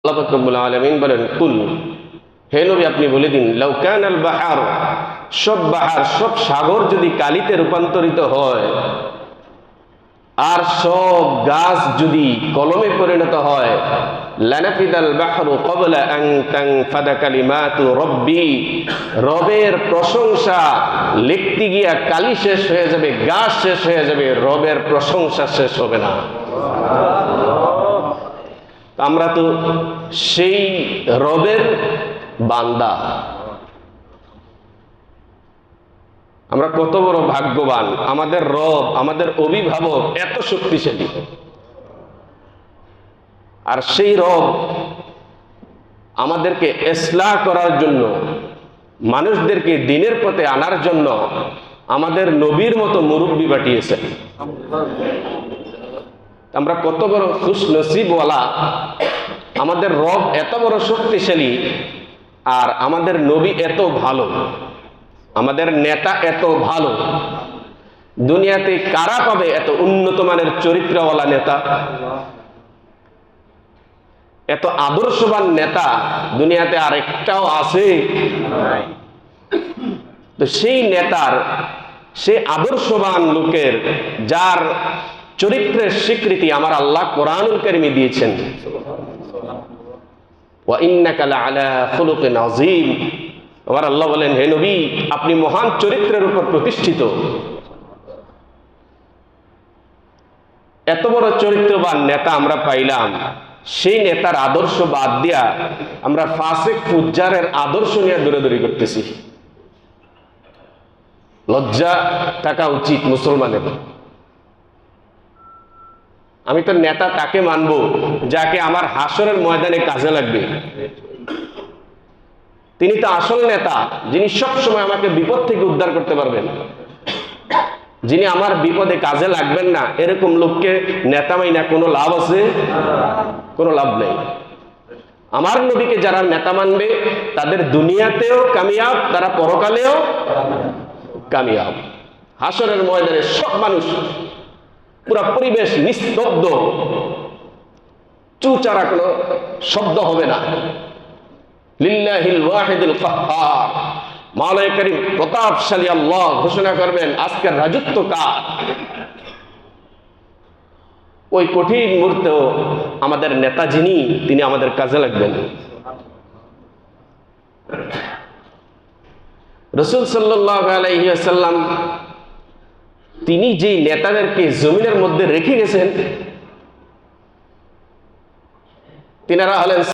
আল্লাহ পাক রব্বুল আলামিন বলেন, কুল, হে নবী আপনি বলে দিন, লাউ কানাল বাহার, সব সাগর যদি কালিতে রূপান্তরিত হয়, আর সব গাছ যদি কলমে পরিণত হয়, লানাফিদাল বাহরু ক্বাবলা আন তানফাদা কালিমাতু রাব্বি, রবের প্রশংসা লিখতে গিয়া কালি শেষ হয়ে যাবে, গাছ শেষ হয়ে যাবে, রবের প্রশংসা শেষ হবে না। আমরা তো সেই রবের বান্দা। আমরা কত বড় ভাগ্যবান, আমাদের রব, আমাদের অভিভাবক এত শক্তিশালী। আর সেই রব আমাদেরকে ইসলাহ করার জন্য, মানুষদেরকে দ্বীনের পথে আনার জন্য আমাদের নবীর মতো মুরব্বী পাঠিয়েছেন। আমরা কত বড় খুশনসিবওয়ালা, আমাদের রব এত বড় শক্তিশালী, আর আমাদের নবী এত ভালো, আমাদের নেতা এত ভালো। দুনিয়াতে কারা পাবে এত উন্নত মানের চরিত্রওয়ালা নেতা, এত আদর্শবান নেতা? দুনিয়াতে আর একটাও আছে? তো সেই নেতার, সেই আদর্শবান লোকের, যার চরিত্রের স্বীকৃতি আমার আল্লাহ কোরআনুল কারীমে দিয়েছেন, ওয়া ইন্নাকা লাআলা খুলুকিন আযীম। আমার আল্লাহ বলেন, হে নবী আপনি মহান চরিত্রের উপর প্রতিষ্ঠিত। এত বড় চরিত্রবান নেতা আমরা পাইলাম, সেই নেতার আদর্শ বাদ দিয়া আমরা ফাসিক ফুজ্জারের আদর্শ নিয়ে দৌড়াদৌড়ি করতেছি। লজ্জা থাকা উচিত মুসলমানের। আমি তো নেতা তাকে মানব যাকে আমার হাসরের ময়দানে কাজে লাগবে। তিনি তো আসল নেতা, যিনি সব সময় আমাকে বিপদ থেকে উদ্ধার করতে পারবেন। যিনি আমার বিপদে কাজে লাগবেন না, এরকম লোককে নেতা মাইনা কোনো লাভ আছে? কোনো লাভ নেই। আমার নবীকে যারা নেতা মানবে তাদের দুনিয়াতেও কামিয়াব, তারা পরকালেও কামিয়াব। হাসরের ময়দানে সব মানুষ, পুরা পরিবেশ নিস্তব্ধ, চুচারা কোনো শব্দ হবে না। লিল্লাহিল ওয়াহিদুল কাহ্হার, মাওলাই কারীম প্রতাপশালী আল্লাহ ঘোষণা করবেন আজকের রাজত্ব কার। ওই কঠিন মুহূর্তেও আমাদের নেতা যিনি, তিনি আমাদের কাজে লাগবেন। রাসূল সাল্লাল্লাহু আলাইহি ওয়াসাল্লাম তিনি যেই নেতাদেরকে জমিনের মধ্যে রেখে গেছেন, তিনারা হলেন